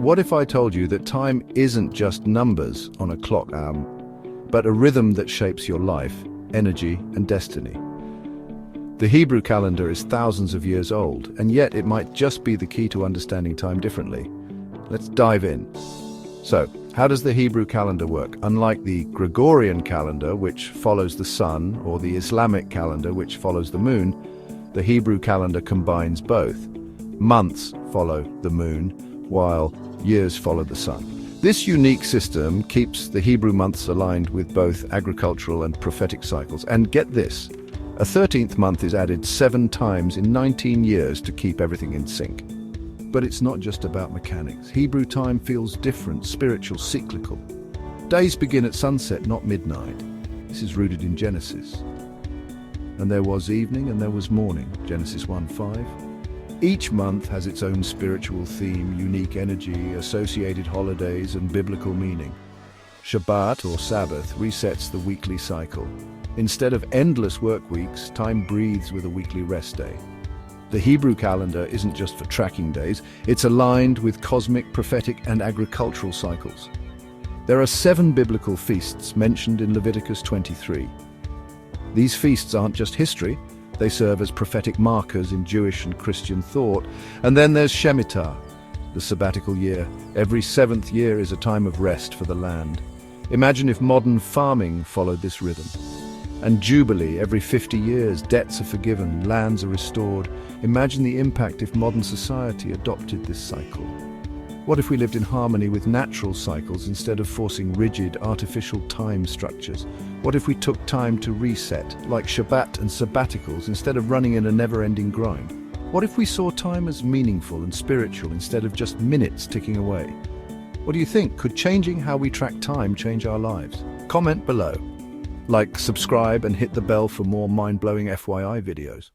What if I told you that time isn't just numbers on a clock, but a rhythm that shapes your life, energy, and destiny? The Hebrew calendar is thousands of years old, and yet it might just be the key to understanding time differently. Let's dive in. So, how does the Hebrew calendar work? Unlike the Gregorian calendar, which follows the sun, or the Islamic calendar, which follows the moon, the Hebrew calendar combines both. Months follow the moon, while years follow the sun. This unique system keeps the Hebrew months aligned with both agricultural and prophetic cycles. And get this, a 13th month is added 7 times in 19 years to keep everything in sync. But it's not just about mechanics. Hebrew time feels different, spiritual, cyclical. Days begin at sunset, not midnight. This is rooted in Genesis. And there was evening and there was morning, Genesis 1:5. Each month has its own spiritual theme, unique energy, associated holidays, and biblical meaning. Shabbat, or Sabbath, resets the weekly cycle. Instead of endless work weeks, time breathes with a weekly rest day. The Hebrew calendar isn't just for tracking days, it's aligned with cosmic, prophetic, and agricultural cycles. There are 7 biblical feasts mentioned in Leviticus 23. These feasts aren't just history, they serve as prophetic markers in Jewish and Christian thought. And then there's Shemitah, the sabbatical year. Every 7th year is a time of rest for the land. Imagine if modern farming followed this rhythm. And Jubilee, every 50 years, debts are forgiven, lands are restored. Imagine the impact if modern society adopted this cycle. What if we lived in harmony with natural cycles instead of forcing rigid, artificial time structures? What if we took time to reset, like Shabbat and sabbaticals, instead of running in a never-ending grind? What if we saw time as meaningful and spiritual instead of just minutes ticking away? What do you think? Could changing how we track time change our lives? Comment below. Like, subscribe, and hit the bell for more mind-blowing FYI videos.